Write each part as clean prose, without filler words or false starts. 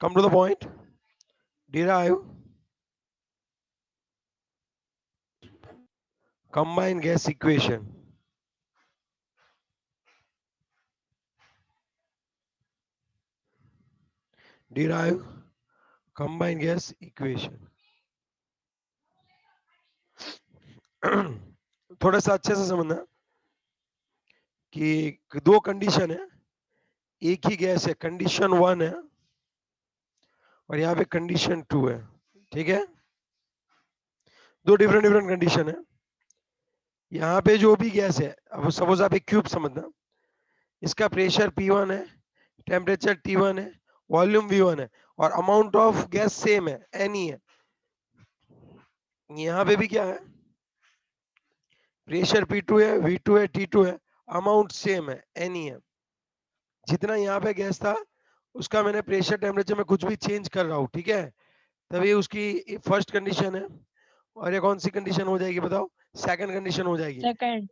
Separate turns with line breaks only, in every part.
Come to the point. Derive combined gas equation. Derive combined gas equation. थोड़ा सा अच्छे से समझना कि दो कंडीशन है, एक ही गैस है, कंडीशन 1 है और यहाँ पे कंडीशन 2 है, ठीक है। दो डिफरेंट कंडीशन है। यहाँ पे जो भी गैस है, अब सपोज आप एक क्यूब समझना, इसका प्रेशर P1 है, टेम्परेचर T1 है, वॉल्यूम V1 है और अमाउंट ऑफ गैस सेम है, N ही है। यहाँ पे भी क्या है, प्रेशर P2 है, V2 है, T2 है, अमाउंट सेम है, N ही है। जितना यहाँ पे गैस था उसका मैंने प्रेशर टेम्परेचर में कुछ भी चेंज कर रहा हूँ, ठीक है, तभी उसकी फर्स्ट कंडीशन है। और ये कौन सी कंडीशन हो जाएगी बताओ? सेकंड कंडीशन हो जाएगी।
Second.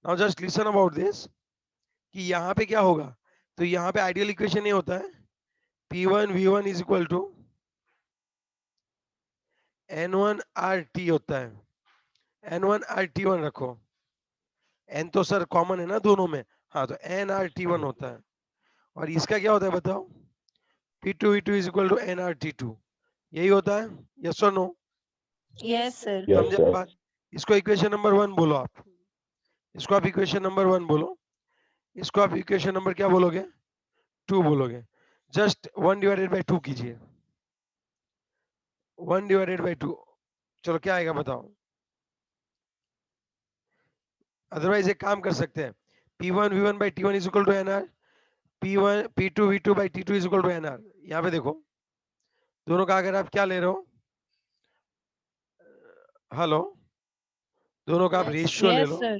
Now just listen about this कि यहाँ पे क्या होगा, तो यहाँ पे आइडियल इक्वेशन ये होता है P1 V1 is equal to N1 RT होता है, N1 RT1 रखो, N तो सर कॉमन है ना दोनों में, हाँ तो NRT1 होता है। और इसका क्या होता है बताओ? P2 V2 is equal to NRT2, यही होता है, यस और नो?
Yes sir.
Yes,
समझे
sir.
बात? इसको इक्वेशन नंबर 1 बोलो आप, इसको आप इक्वेशन नंबर 1 बोलो, इसको आप इक्वेशन नंबर क्या बोलोगे? 2 बोलोगे। जस्ट 1 डिवाइडेड बाई 2 कीजिए, 1 डिवाइडेड बाई 2, चलो क्या आएगा बताओ? अदरवाइज एक काम कर सकते हैं, P1 V1 by T1 is equal to NR, P1 P2 V2 by T2 is equal to NR। यहाँ पे देखो दोनों का अगर आप क्या ले रहे हो, हेलो, दोनों का आप रेशियो ले
यस
लो,
सर।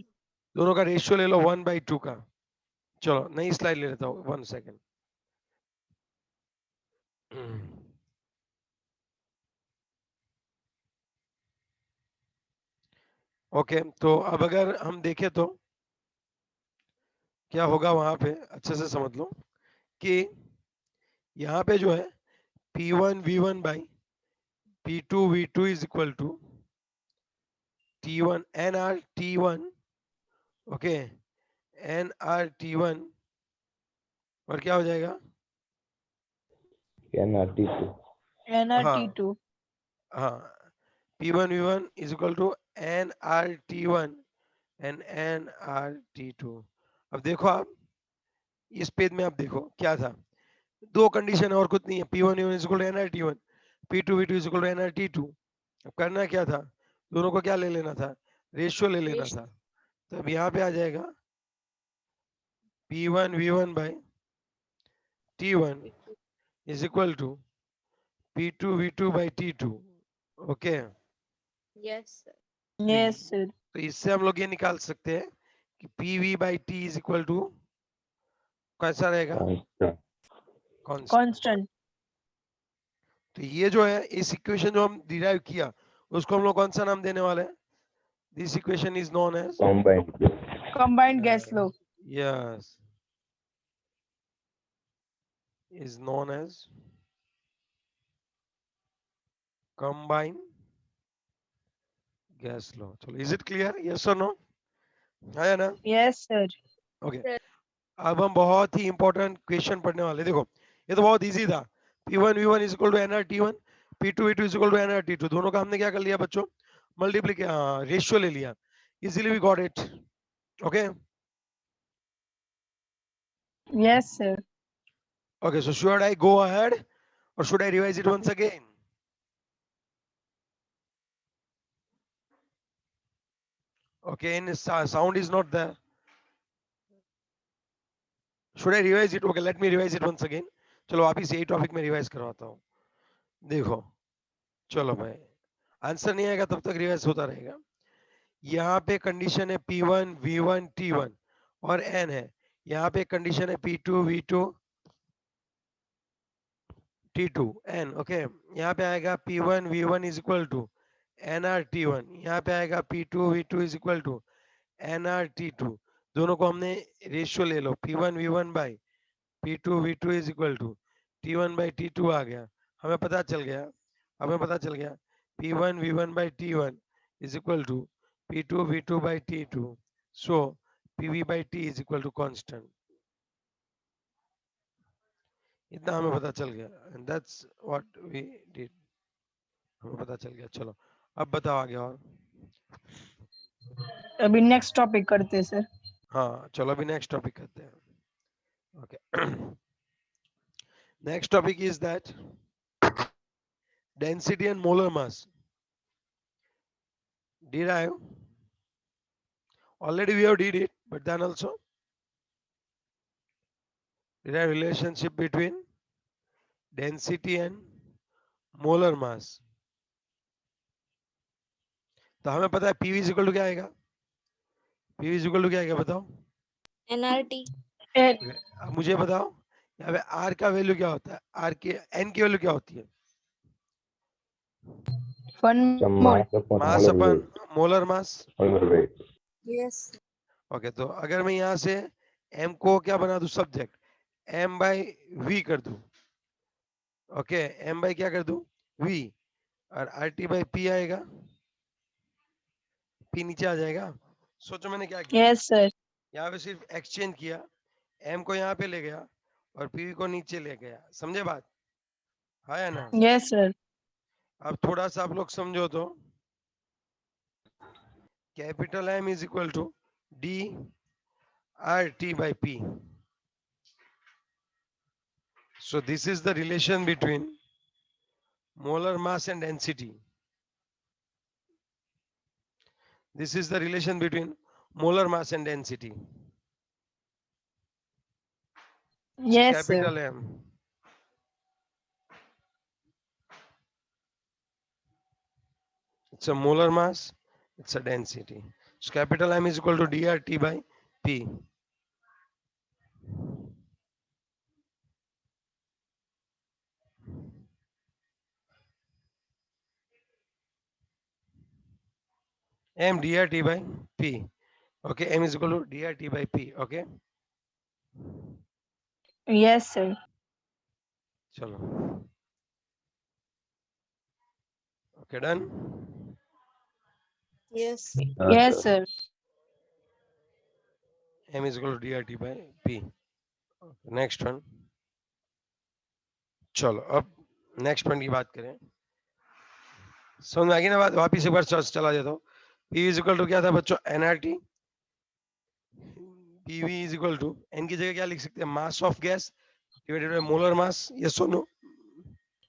दोनों का रेशियो ले लो 1/2 का। चलो नई स्लाइड ले लेता हूँ, 1 सेकेंड। ओके, तो अब अगर हम देखें तो क्या होगा वहां पे, अच्छे से समझ लो कि यहाँ पे जो है P1 V1 by P2 V2 is equal to T1 NR T1, okay, NR T1 और क्या हो जाएगा?
NRT2.
NRT2।
हाँ, P1 V1 is equal to NRT1 and NRT2। अब देखो आप इस पेज में, आप देखो क्या था, दो कंडीशन है और कुछ नहीं है, P1 V1 is equal to NRT1, P2 V2 is equal to NRT2। अब करना क्या था, दोनों को क्या ले लेना था? रेशियो ले लेना था। तो अब यहाँ पे आ जाएगा P1 V1 by T1 is equal to P2 V2 by T2, okay.
Yes sir.
तो इससे हम लोग ये निकाल सकते हैं कि PV by T is equal to कैसा रहेगा?
Constant.
कांस्टेंट।
कांस्टेंट।
तो ये जो है इस इक्वेशन जो हम डिराइव किया उसको हम लोग कौन सा नाम देने वाले हैं? This equation is known as
Combined.
Combined gas law.
yes, is known as combined gas law. चलो, is it clear? Yes or no? है ना?
Yes sir.
ओके, अब हम बहुत ही इंपॉर्टेंट क्वेश्चन पढ़ने वाले। देखो ये तो बहुत इजी था, P1 V1 is equal to NRT1, P2 V2 is equal to NRT2, दोनों का हमने क्या कर लिया बच्चों? मल्टीप्लिकेशन, हाँ रेशियो ले लिया, easily we got it, okay.
Yes sir.
Okay, so should I go ahead or should I revise it once again? Okay, in sound is not there. Should I revise it? Okay, let me revise it once again. चलो वापिस यही topic में revise करवाता हूँ। देखो चलो भाई, answer नहीं आएगा तब तक रिवाइज होता रहेगा। यहाँ पे कंडीशन है P1 V1 T1 और N है, यहाँ पे कंडीशन है P2 V2 T2 N, okay. यहाँ पे आएगा P1 V1 is equal to NRT1, यहाँ पे आएगा P2 V2 is equal to NRT2। दोनों को हमने रेशियो ले लो, P1 V1 by P2 V2 is equal to T1 by T2 आ गया, हमें पता चल गया P1 V1 by T1 is equal to P2 V2 by T2. So PV by T is equal to constant. इतना हमें पता चल गया, and that's what we did. हमें पता चल गया. चलो अब बताओ आगे और.
अभी नेक्स्ट टॉपिक करते हैं सर.
हाँ चलो अभी नेक्स्ट टॉपिक करते हैं. Okay. Next topic is that density and molar mass. Derive. Already we have did it, but then also derive relationship between density and molar mass. तो हमें पता है PV is equal to क्या आएगा? PV is equal to क्या आएगा बताओ?
nRT.
अब मुझे बताओ यहाँ पे R का वैल्यू क्या होता है? R के N की वैल्यू क्या होती है? मास अपन मोलर मास.
Yes.
ओके तो अगर मैं यहाँ से M को क्या बना दूं सब्जेक्ट, M by V कर दूं. ओके M by क्या कर दूं? V. और RT by P आएगा, P नीचे आ जाएगा. सोचो मैंने क्या किया.
Yes sir.
यहाँ पे सिर्फ एक्सचेंज किया, M को यहाँ पे ले गया और PV को नीचे ले गया. समझे बात? हाँ या ना?
Yes sir.
अब थोड़ा सा आप लोग समझो तो capital M is equal to D RT by P. So this is the relation between molar mass and density. This is the relation between molar mass and density.
Yes sir.
Capital M. It's a molar mass, it's a density. So capital M is equal to dRT by P. M dRT by P. Okay, M is equal to dRT by P. Okay.
Yes sir.
चलो. Okay, done.
Yes.
Yes sir.
M is equal to dRT by P. Okay, next one. चलो अब next one की बात करें. समझ में आ गई ना बात? वापिस एक बार चला जाता हूँ. P is equal to क्या था बच्चों? nRT. PV is equal to N की जगह क्या लिख सकते हैं? Mass of gas divided by molar mass. ये सुनो.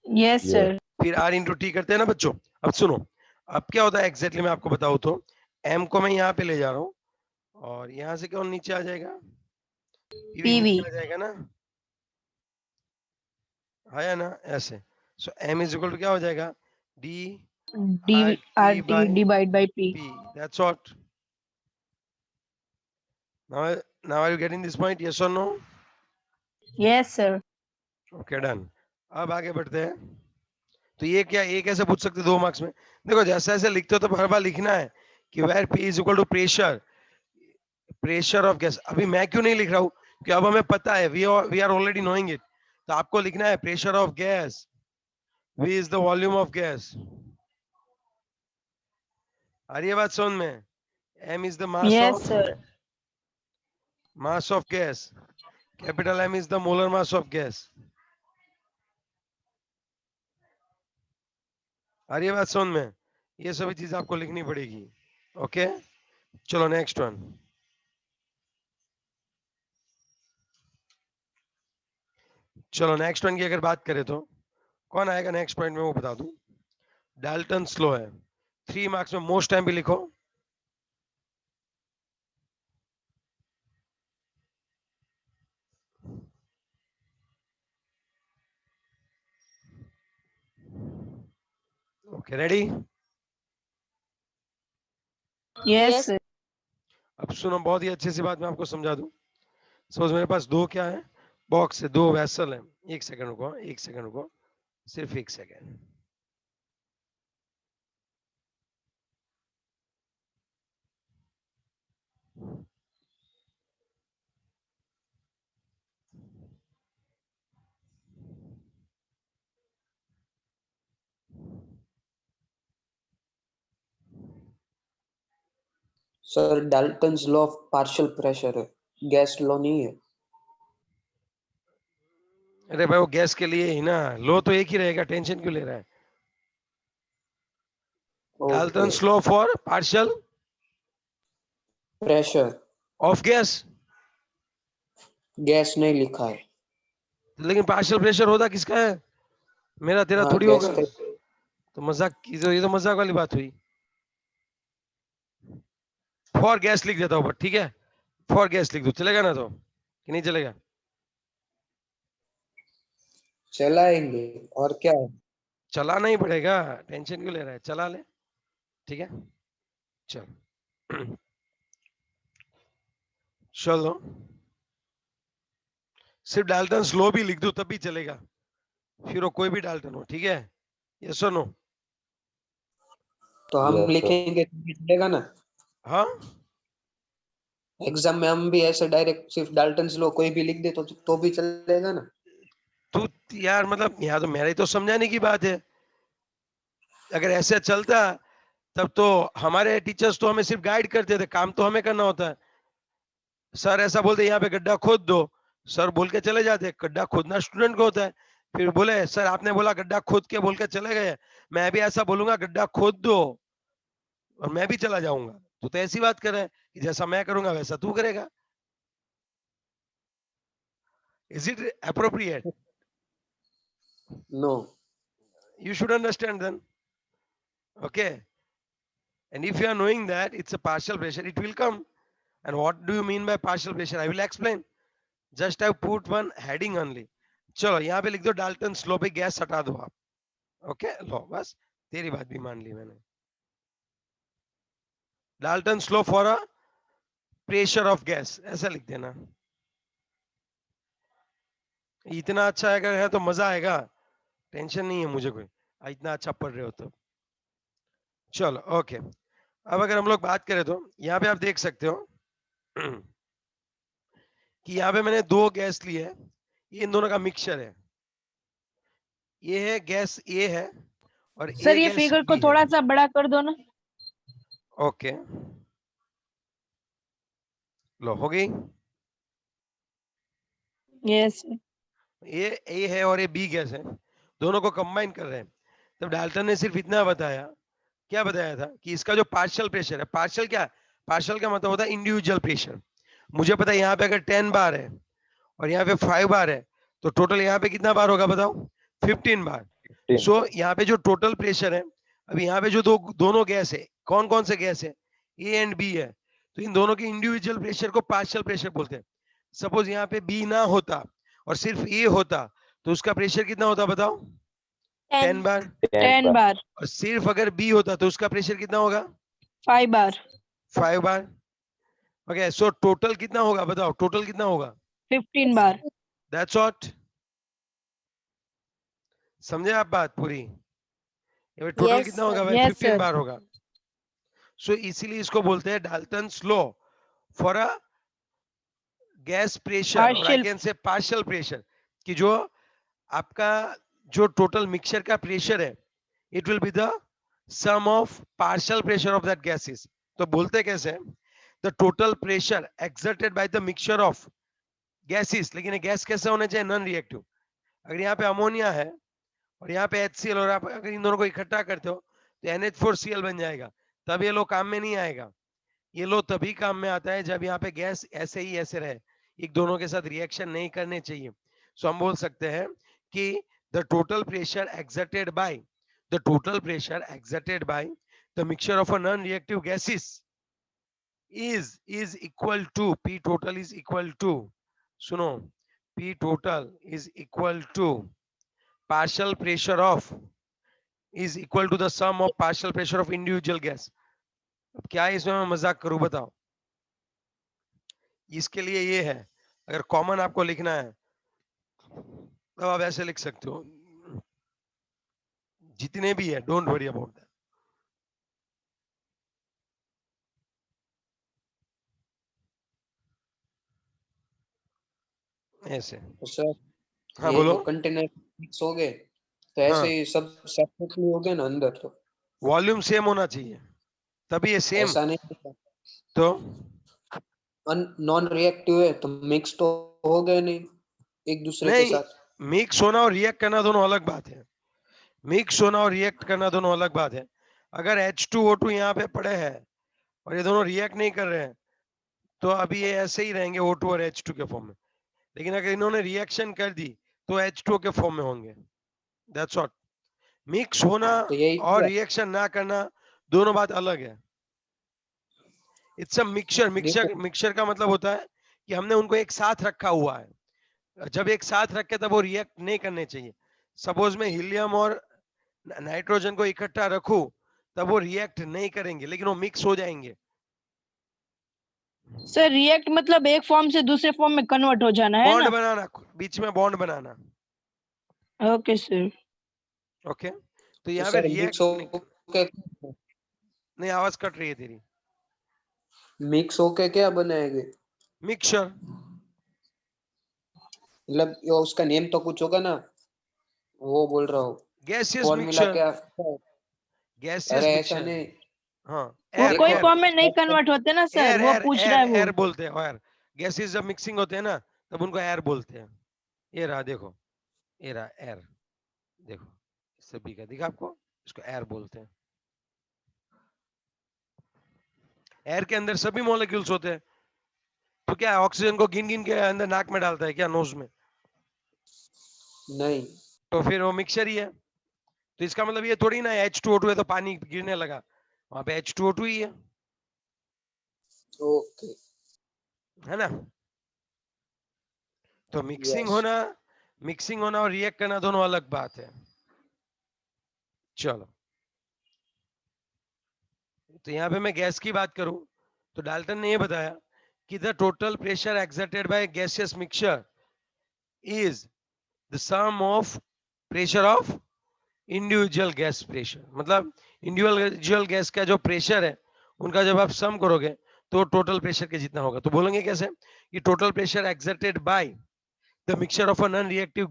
Yes sir.
फिर R इंटू टी करते हैं ना बच्चों. अब सुनो, अब क्या होता है एग्जैक्टली मैं आपको बताऊं तो M को मैं यहाँ पे ले जा रहा हूँ और यहाँ से कौन नीचे आ जाएगा? PV नीचे आ जाएगा ना. आया ना ऐसे. सो M इज इक्वल टू क्या हो जाएगा? D
RT divide by P.
That's what. Now are you getting this point? Yes or no?
Yes sir.
Okay, done. अब आगे बढ़ते हैं. तो ये क्या, ये कैसे पूछ सकते 2 मार्क्स में? देखो जैसे ऐसे लिखते हो तो हर बार लिखना है कि where P is equal to pressure of gas. अभी मैं क्यों नहीं लिख रहा हूँ? कि अब हमें पता है, we are already knowing it. तो आपको लिखना है pressure of gas, V is the volume of gas. आ रही है बात समझ में? M is the mass
yes sir.
of gas. Capital M is the molar mass of gas. आ रही है बात समझ में? ये सभी चीज आपको लिखनी पड़ेगी. ओके चलो नेक्स्ट वन. चलो नेक्स्ट वन की अगर बात करें तो कौन आएगा नेक्स्ट पॉइंट में वो बता दूं. डाल्टन स्लो है. 3 मार्क्स में मोस्ट टाइम भी लिखो. Okay ready.
Yes sir.
अब सुनो बहुत ही अच्छी सी बात मैं आपको समझा दूं. सपोज मेरे पास 2 क्या है? बॉक्स है, 2 वेसल है. एक सेकंड रुको, एक सेकंड रुको, सिर्फ एक second.
Sir Dalton's law of partial pressure है, गैस लॉ नहीं है।
अरे भाई वो गैस के लिए ही ना, लो तो एक ही रहेगा, टेंशन क्यों ले रहा है? Dalton's law for partial
pressure,
of gas,
gas नहीं लिखा है।
लेकिन पार्शियल प्रेशर होता किसका है? मेरा तेरा
हाँ
थोड़ी
गैस
होगा।
का।
तो मजाक की, तो ये तो मजाक वाली बात हुई। फॉर गैस लिख देता हूं, बट ठीक है, फॉर गैस लिख दो, चलेगा ना? तो कि नहीं चलेगा?
चलाएंगे और क्या है।
चलाना ही पड़ेगा, टेंशन क्यों ले रहा है, चला ले। ठीक है, चल चलो, सिर्फ डाल्टन स्लो भी लिख दो तब भी चलेगा, फिर वो कोई भी डाल्टन हो, ठीक है? यस और नो?
तो हम
Yes, sir.
लिखेंगे तो भी चलेगा ना?
हाँ,
एग्जाम में हम भी ऐसे डायरेक्ट सिर्फ डाल्टन्स लॉ कोई भी लिख दे तो भी चलेगा ना?
तू यार मतलब यहाँ तो मेरे तो समझाने की बात है। अगर ऐसे चलता तब तो हमारे टीचर्स तो हमें सिर्फ गाइड करते थे, काम तो हमें करना होता है। सर ऐसा बोलते यहाँ पे गड्ढा खोद दो, सर बोल के चले जाते, गड्ढा खोदना स्टूडेंट को होता है। फिर बोले सर आपने बोला गड्ढा खोद के, बोल के चले गए, मैं भी ऐसा बोलूंगा गड्ढा खोद दो और मैं भी चला जाऊंगा। तो ऐसी बात कर रहा है कि जैसा मैं करूंगा वैसा तू करेगा। Is it appropriate?
No.
You should understand then. Okay. And if you are knowing that it's a partial pressure, it will come. And what do you mean by partial pressure? I will explain. Just have put one heading only. चलो यहाँ पे लिख दो Dalton slow पे gas हटा दो आप। Okay लो, बस तेरी बात भी मान ली मैंने। Dalton slow for a pressure of gas, ऐसा लिख देना। इतना अच्छा अगर है तो मजा आएगा, टेंशन नहीं है मुझे कोई, इतना अच्छा पढ़ रहे हो तो। चलो ओके, अब अगर हम लोग बात करें तो यहाँ पे आप देख सकते हो कि यहाँ पे मैंने दो गैस लिए है, ये इन दोनों का मिक्सचर है। ये है गैस ए है और
सर
ये
ये
गैस
फिगर को
बी
थोड़ा
है।
सा बड़ा कर दो ना।
ओके लो, हो गई।
यस
ये ए है और ये बी गैस है, दोनों को कंबाइन कर रहे हैं। तब डाल्टन ने सिर्फ इतना बताया, क्या बताया था कि इसका जो पार्शियल प्रेशर है, पार्शियल क्या, पार्शियल का मतलब होता है इंडिविजुअल प्रेशर। मुझे पता है यहाँ पे अगर 10 बार है और यहाँ पे 5 बार है, तो टोटल यहाँ पे कितना बार होगा बताओ? 15 बार। सो यहाँ पे जो टोटल प्रेशर है, अभी यहाँ पे जो दोनों गैस है, कौन कौन से गैस है? ए एंड बी है, तो इन दोनों के इंडिविजुअल प्रेशर को पार्शियल प्रेशर बोलते हैं। सपोज यहाँ पे बी ना होता और सिर्फ ए होता, तो उसका प्रेशर कितना होता बताओ? 10 बार।
10 बार।
और सिर्फ अगर बी होता तो उसका प्रेशर कितना होगा?
5 बार।
5 बार। ओके, सो टोटल कितना होगा बताओ, टोटल कितना होगा?
15 बार।
That's what. समझे आप बात पूरी? टोटल
Yes,
कितना होगा
sir.
भाई?
Yes,
15
sir.
बार होगा। सो इसीलिए इसको बोलते हैं Dalton's law for a gas pressure, और I
Partial.
Can say partial pressure, कि जो आपका जो टोटल मिक्सचर का प्रेशर है, it will be the sum of partial pressure of that gases. तो बोलते कैसे? The total pressure exerted by the mixture of gases. लेकिन गैस कैसे होना चाहिए? Non reactive. अगर यहाँ पे अमोनिया है और यहाँ पे HCl, और आप अगर इन दोनों को इकट्ठा करते हो तो NH4Cl बन जाएगा, तब ये लो काम में नहीं आएगा। ये लो तभी काम में आता है जब यहाँ पे गैस ऐसे ही ऐसे रहे, एक दोनों के साथ रिएक्शन नहीं करने चाहिए। सो हम बोल सकते हैं कि the total pressure exerted by the mixture of a non reactive gases is equal to P total is equal to, सुनो, P total is equal to partial pressure of is equal to the sum of partial pressure of individual gas। अब क्या इसमें मैं मजाक करूं बताओ? इसके लिए ये है, अगर कॉमन आपको लिखना है तो आप ऐसे लिख सकते हो, जितने भी है डोंट वरी अबाउट दैट, ऐसे।
तो सर
हाँ
ये
बोलो।
जो कंटेनर मिक्स हो गए तो
हाँ,
ऐसे ही सब सेपरेटली हो गए ना अंदर, तो
वॉल्यूम सेम होना चाहिए तभी ये सेम।
ऐसा नहीं होता।
तो
नॉन रिएक्टिव है तो मिक्स तो हो गए नहीं एक दूसरे के
नहीं,
साथ।
मिक्स होना और रिएक्ट करना दोनों अलग बात है। मिक्स होना और रिएक्ट करना दोनों अलग बात है। अगर H2O2 यहाँ पे पड़े हैं और ये दोनों रिएक्ट नहीं कर रहे हैं तो अभी ये ऐसे ही रहेंगे O2 और H2 के फॉर्म में। लेकिन अगर इन्होंने रिएक्शन कर दी तो H2O के फॉर्म में होंगे। That's all. मिक्स होना
तो यही
और रिएक्शन ना करना दोनों बात अलग है। It's a mixture.
देखो
मिक्सचर का मतलब होता है कि हमने उनको एक साथ रखा हुआ है। जब एक साथ रखे तब वो रिएक्ट नहीं करने चाहिए। सपोज मैं हीलियम और नाइट्रोजन को इकट्ठा रखूं तब वो रिएक्ट नहीं करेंगे लेकिन वो मिक्स हो जाएंगे।
सर रिएक्ट मतलब एक फॉर्म से दूसरे फॉर्म में कन्वर्ट हो जाना है
बॉन्ड
ना?
बनाना, बीच में बॉन्ड बनाना।
Okay sir.
ओके, तो
तो
यहाँ पे
सर
रिएक्ट नहीं, आवाज कट रही है तेरी।
मिक्स होके क्या बनाएंगे?
मिक्सचर।
मतलब ये उसका नेम तो कुछ होगा ना, वो बोल रहा हूँ।
Gaseous
formula
mixture.
क्या?
गैसियस
अरे ऐसा
मिक्सचर।
नहीं।
हाँ,
वो
एयर
कोई
देखो
एयर
फॉर्म में नहीं कन्वर्ट होते ना सर,
एयर
वो
एयर
पूछ रहा
एयर
है वो।
एयर बोलते हैं। एयर गैसेस जब मिक्सिंग होते हैं ना तब उनको एयर बोलते हैं। ये रहा देखो, ये रहा एयर। देखो सभी का दिखा आपको, इसको एयर बोलते हैं। एयर के अंदर सभी मॉलिक्यूल्स होते हैं। तो क्या ऑक्सीजन को गिन गिन के अंदर नाक में डालता है क्या, नोज में?
नहीं।
तो फिर वो मिक्सचर ही है। तो इसका मतलब ये थोड़ी ना H2O2 है तो पानी गिरने लगा, वहां पे H2O2 ही
ओके।
है ना? तो
यस।
मिक्सिंग होना और रिएक्ट करना दोनों अलग बात है। चलो, तो यहाँ पे मैं गैस की बात करूं तो डाल्टन ने ये बताया कि the total pressure exerted by gaseous mixture is the sum of pressure of individual gas pressure. मतलब इंडिविजुअल गैस का जो प्रेशर है उनका जब आप सम करोगे तो टोटल प्रेशर के जितना होगा। तो बोलेंगे कैसे कि total pressure exerted by the mixture of a non reactive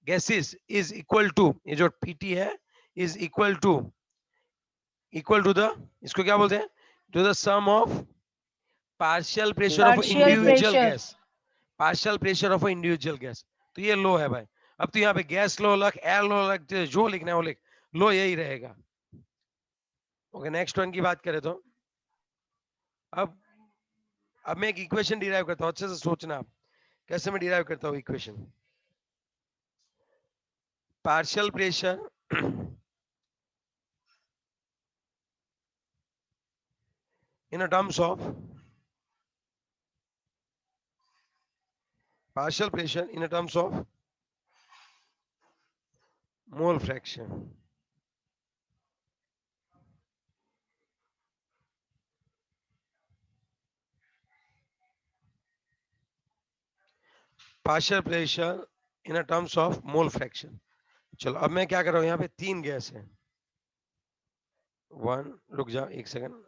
gases is equal to, ये जो पीटी है, इज इक्वल टू द, इसको क्या बोलते हैं, to the sum of partial pressure of
partial
individual
pressure.
Gas. Partial pressure of individual gas. तो ये लो है भाई। अब तो यहाँ पे गैस लो लग, एयर लो लग, जो लिखना है वो लिख लो, यही रहेगा। ओके, नेक्स्ट वन की बात करें तो अब अब मैं एक इक्वेशन डिराइव करता हूँ। अच्छे से सोचना आप कैसे मैं डिराइव करता हूँ equation. Partial pressure in a terms of partial pressure in a terms of mole fraction. Partial pressure in a terms of mole fraction. चलो अब मैं क्या कर रहा हूँ, यहाँ पे 3 गैस है। वन, रुक जाओ एक सेकंड।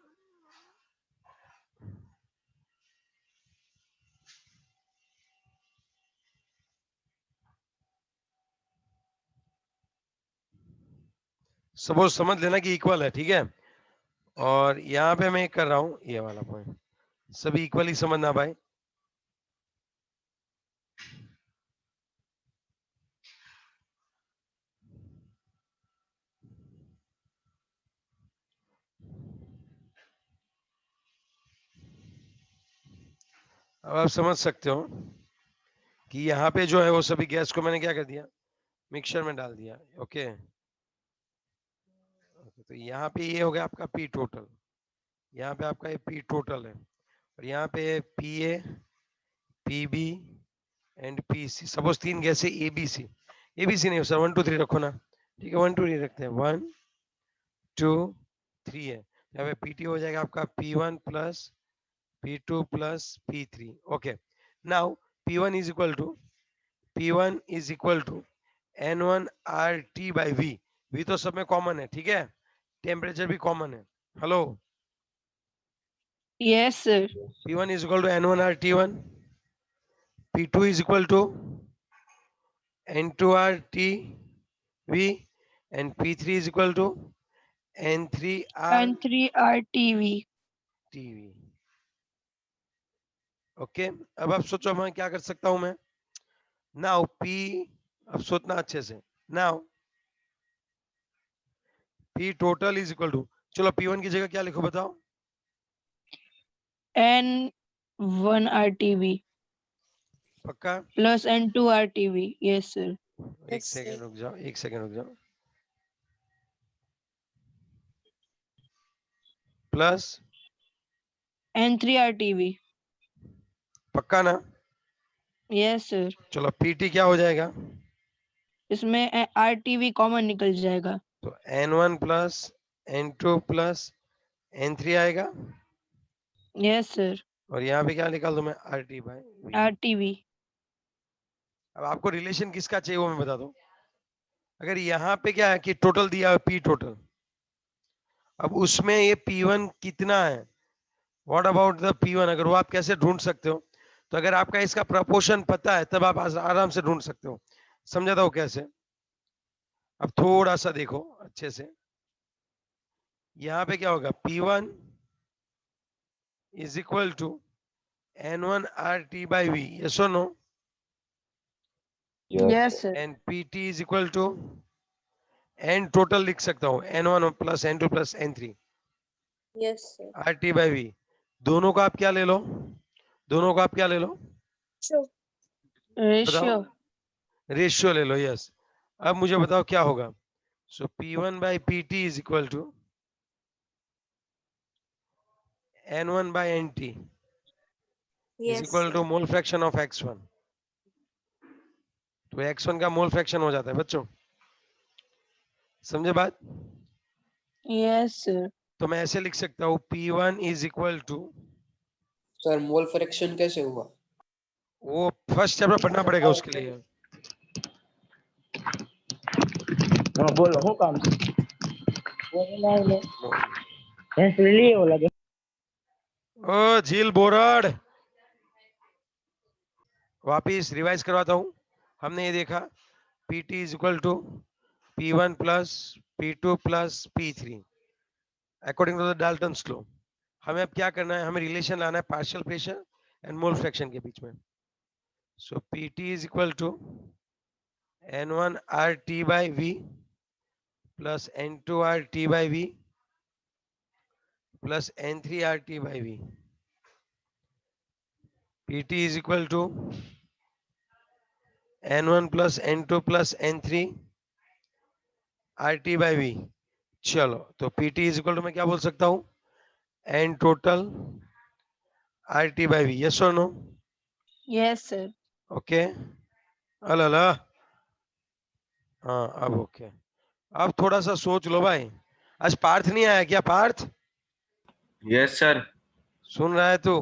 सपोज समझ लेना कि इक्वल है, ठीक है। और यहाँ पे मैं कर रहा हूँ ये वाला पॉइंट, सभी इक्वली समझना भाई। अब आप समझ सकते हो कि यहाँ पे जो है वो सभी गैस को मैंने क्या कर दिया, मिक्सचर में डाल दिया। ओके, तो यहाँ पे ये हो गया आपका पी टोटल, यहाँ पे आपका ये पी टोटल है, और यहाँ पे P A, P B and P C. Suppose 3 gas है A B C. A B C नहीं सर, 1 2 3 रखो ना, ठीक है 1 2 3 रखते हैं। 1 2 3 है, यहाँ पे पी टी हो जाएगा आपका P1 plus P2 plus P3। Okay, now P1 is equal to N1 RT by V। V तो सब में कॉमन है, ठीक है, टेम्परेचर भी कॉमन है। Hello,
yes sir.
P1 is equal to N1 RT1, P2 is equal to N2 RTV, and P3 is equal to N3
N3 RTV।
TV. Okay, अब आप सोचो मैं क्या कर सकता हूं मैं। नाउ पी, अब सोचना अच्छे से। Now P total is equal to, चलो P1 की जगह क्या लिखो बताओ।
N1 RTV
पक्का?
plus N2 RTV. Yes, sir.
एक सेकंड रुक जाओ, एक सेकंड रुक जाओ। Plus
N3 RTV.
पक्का ना?
Yes, sir.
चलो PT क्या हो जाएगा?
इसमें RTV कॉमन निकल जाएगा।
तो N1 plus N2 plus N3 आएगा,
Yes, sir.
और यहाँ पे क्या निकाल दूं मैं? RT by V।
RTV.
अब आपको रिलेशन किसका चाहिए वो मैं बता दूं। अगर यहाँ पे क्या है कि टोटल दिया है P टोटल, अब उसमें ये P1 कितना है, व्हाट अबाउट द P1, अगर वो आप कैसे ढूंढ सकते हो? तो अगर आपका इसका प्रपोर्शन पता है तब आप आराम से ढूंढ सकते हो। समझा था वो कैसे? अब थोड़ा सा देखो अच्छे से। यहाँ पे क्या होगा? P1 is equal to N1 RT by V, yes or no?
Yes, sir.
And PT is equal to N total लिख सकता हूँ, N1 plus N2 plus N3
Yes, sir.
RT by V। दोनों को आप क्या ले लो? दोनों को आप क्या ले लो?
Sure.
Ratio.
रेशियो ले लो, यस। अब मुझे बताओ क्या होगा? So P1 by PT is equal to N1 by NT is
Yes,
equal to
sir.
Mole fraction of X1। तो X1 का मोल फ्रैक्शन हो जाता है बच्चों, समझे बात?
Yes, sir.
तो मैं ऐसे लिख सकता हूँ P1 is equal to,
sir mole fraction कैसे हुआ?
वो फर्स्ट चैप्टर पढ़ना पड़ेगा उसके लिए।
हाँ बोलो हूँ काम लिए वो लगे
ओ झील बोराड़, वापिस रिवाइज करवाता हूँ। हमने ये देखा PT is equal to P1 plus P2 plus P3 according to the Dalton's law. हमें अब क्या करना है? हमें रिलेशन लाना है partial pressure and mole fraction के बीच में। So PT is equal to N1 RT by V plus N2 RT by V plus N3 RT by V। PT is equal to N1 plus N2 plus N3 RT by V। चलो तो PT is equal to मैं क्या बोल सकता हूँ? N total RT by V, yes or no?
Yes, sir.
Okay, अला हाँ अब ओके। अब थोड़ा सा सोच लो भाई। आज पार्थ नहीं आया क्या? पार्थ
यस सर,
सुन रहा है तू?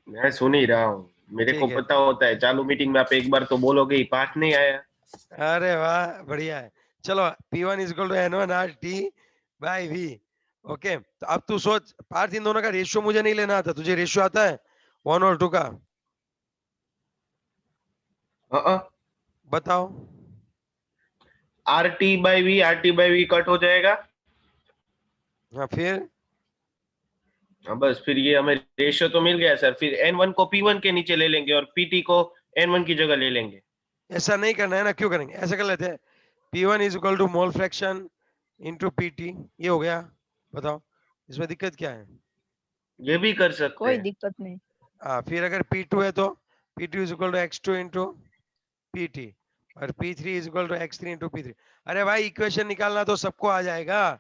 मैं सुन ही रहा हूँ। मेरे
ठीक
को
है।
पता होता है, चालू मीटिंग में आप एक बार तो बोलोगे ही पाठ नहीं आया।
अरे वाह बढ़िया है। चलो P1 is equal to N1 RT by V। Okay, तो अब तू सोच पार्थ, इन दोनों का रेशियो मुझे नहीं लेना आता, तुझे रेशियो आता है 1 और 2 का? बताओ।
RT by V कट हो जाएगा।
हाँ फिर?
हाँ बस, फिर ये हमें रेशियो तो मिल गया सर। फिर N1 को P1 के नीचे ले लेंगे और PT को N1 की जगह ले लेंगे।
ऐसा नहीं करना है ना, क्यों करेंगे? ऐसा कर लेते हैं P1 is equal to mole fraction into PT, ये हो गया। बताओ इसमें दिक्कत क्या है?
ये भी कर सकते
कोई
हैं।
दिक्कत नहीं।
हाँ, फिर अगर P2 है तो P2 is equal to X2 into PT और P3 is equal to X3 into P3। अरे भाई इक्वेशन निकालना तो सबको आ जाएगा,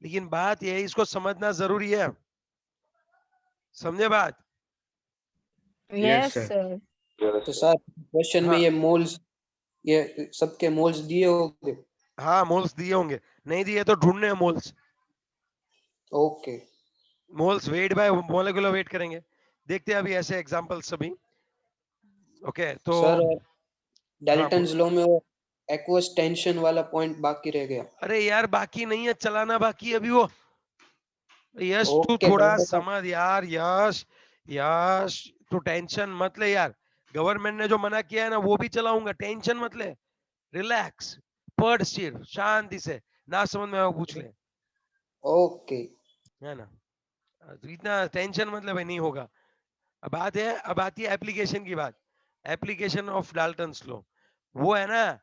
लेकिन बात ये है इसको समझना जरूरी है। समझे बात?
Yes,
sir.
sir.
तो सर क्वेश्चन में
हाँ
ये मोल्स, ये सबके मोल्स दिए होंगे?
हाँ, मोल्स दिए होंगे, नहीं दिए तो ढूंढने हैं moles.
Okay
moles weight by molecular weight करेंगे, देखते हैं अभी ऐसे एग्जांपल सभी। ओके तो
सर,
हाँ
डाल्टन्स
बोलो।
लॉ में वो एक्वस टेंशन वाला पॉइंट बाकी रह गया।
अरे यार बाकी नहीं है, चलाना बाकी है अभी वो। यश तू
ओके
थोड़ा
कर देगा।
समझ यार, यश यश तू टेंशन मत ले यार। गवर्नमेंट ने जो मना किया है ना वो भी चलाऊंगा, टेंशन मत ले। रिलैक्स, पढ़ सिर्फ शांति से, ना समझ में आए वो पूछ ले,
ओके
है ना? तो इतना टेंशन मतलब है नहीं होगा। अब बात है, अब आती है एप्लीकेशन की बात। एप्लीकेशन ऑफ डाल्टन्स लॉ वो है ना,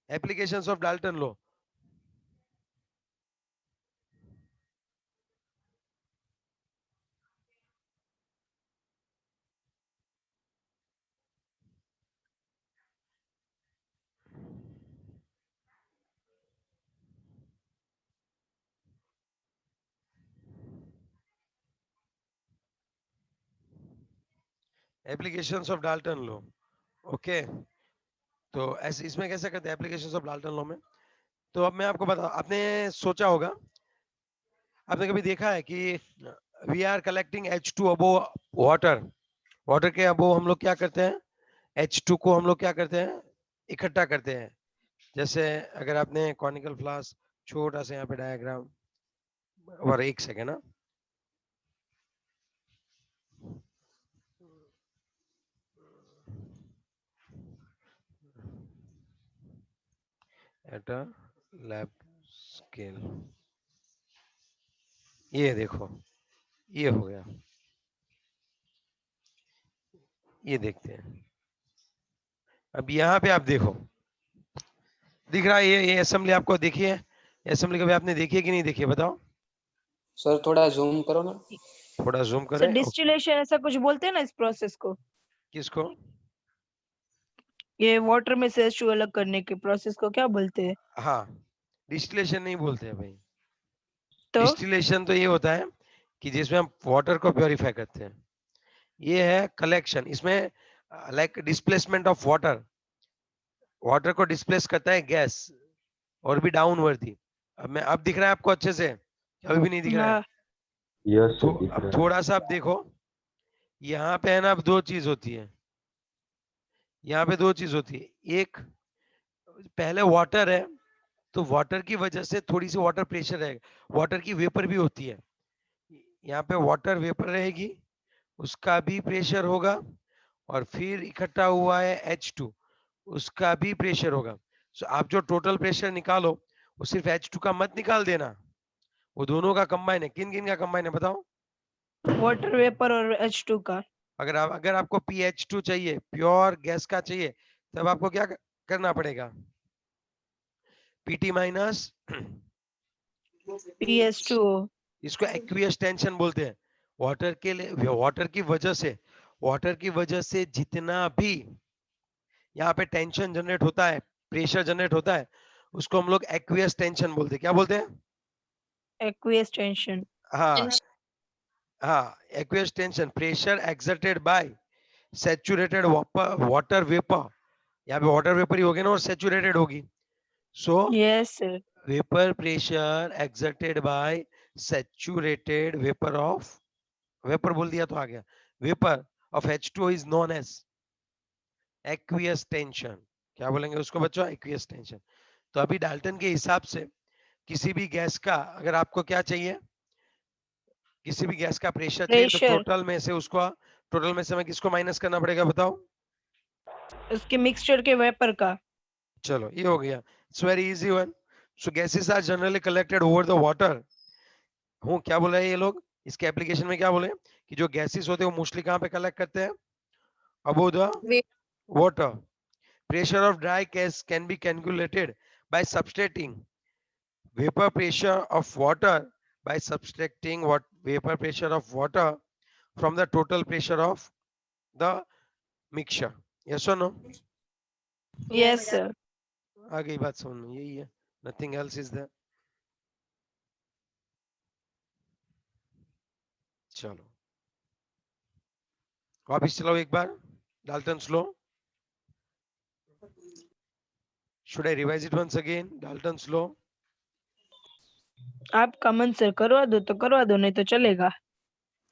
applications of Dalton law. Applications of Dalton law, okay. तो ऐसे इसमें कैसे करते हैं एप्लीकेशंस ऑफ डाल्टन लॉ में? तो अब मैं आपको बता, आपने सोचा होगा, आपने कभी देखा है कि we are collecting H2 above water, water के अबो हम लोग क्या करते हैं, H2 को हम लोग क्या करते हैं, इकट्ठा करते हैं। जैसे अगर आपने कॉनिकल फ्लास्क, छोटा सा यहाँ पे डायग्राम, और एक सेकेंड ना, एट अ लैब स्केल, ये देखो, ये हो गया, ये देखते हैं। अब यहाँ पे आप देखो, दिख रहा है ये असेंबली आपको देखी है? असेंबली कभी आपने देखी है कि नहीं देखी है बताओ?
सर थोड़ा जूम करो ना।
थोड़ा जूम
सर
करें।
डिस्टिलेशन ऐसा कुछ बोलते हैं ना इस प्रोसेस को,
किसको?
ये वाटर में से H2 अलग करने के प्रोसेस को क्या बोलते हैं?
हाँ, डिस्टिलेशन नहीं बोलते हैं भाई।
तो
डिस्टिलेशन तो ये होता है कि जिसमें हम वाटर को प्योरीफाई करते हैं। ये है कलेक्शन, इसमें like displacement of water, water को डिस्प्लेस करता है गैस, और भी डाउनवर्दी। अब मैं, अब दिख रहा है आपको अच्छे से, अभी भी नहीं दिख रहा है?
हाँ
यस
तो
सर दिख
अब
रहा है।
थोड़ा सा आप देखो, यहाँ पे है ना, अब दो चीज होती है, यहाँ पे दो चीज होती है। एक, पहले वाटर है, तो वाटर की वजह से थोड़ी सी वाटर प्रेशर रहेगा, वाटर की वेपर भी होती है, यहाँ पे वाटर वेपर रहेगी, उसका भी प्रेशर होगा, और फिर इकट्ठा हुआ है H2, उसका भी प्रेशर होगा। सो आप जो टोटल प्रेशर निकालो, वो सिर्फ H2 का मत निकाल देना, वो दोनों का कंबाइन है। किन किन का कंबाइन है बताओ?
वाटर वेपर और H2 का।
अगर आपको PH2 चाहिए, प्योर गैस का चाहिए, तब आपको क्या करना पड़ेगा? PT minus,
PS2O।
इसको एक्वियस टेंशन बोलते हैं। वाटर के लिए, वाटर की वजह से जितना भी यहाँ पे टेंशन जनरेट होता है, प्रेशर जनरेट होता है, उसको हम लोग एक्वियस टेंशन बोलते हैं। क्या बोलते हैं?
Aqueous tension.
हाँ, हाँ, aqueous tension, pressure exerted by saturated water vapour. यहाँ पे वाटर वेपर ही होगी ना, और सैचुरेटेड होगी। So
yes sir.
Vapour pressure exerted by saturated vapour of, vapour बोल दिया तो आ गया, vapour of H2O is known as aqueous tension. क्या बोलेंगे उसको बच्चों? Aqueous tension. तो अभी डाल्टन के हिसाब से किसी भी गैस का, अगर आपको क्या चाहिए, किसी भी गैस का प्रेशर चाहिए, तो
प्रेशर
टोटल में से उसको, टोटल में से हमें किसको माइनस करना पड़ेगा बताओ?
उसके मिक्सचर के वेपर का।
चलो ये हो गया, it's very easy one. So gases are generally collected over the water. हूँ क्या बोला है ये लोग इसके एप्लीकेशन में? क्या बोले कि जो गैसेस होते हैं वो मोस्टली कहाँ पे कलेक्ट करते हैं? Above the water. Pressure of dry gas can be calculated by subtracting vapor pressure of water, by subtracting what vapor pressure of water from the total pressure of the mixture. Yes or no?
Yes sir.
आ गई बात समझ में? यही है, nothing else is there. चलो वापिस चलो एक बार, Dalton's law. Should I revise it once again? Dalton's law.
आप कमन सर करवा दो तो करवा दो, नहीं तो चलेगा।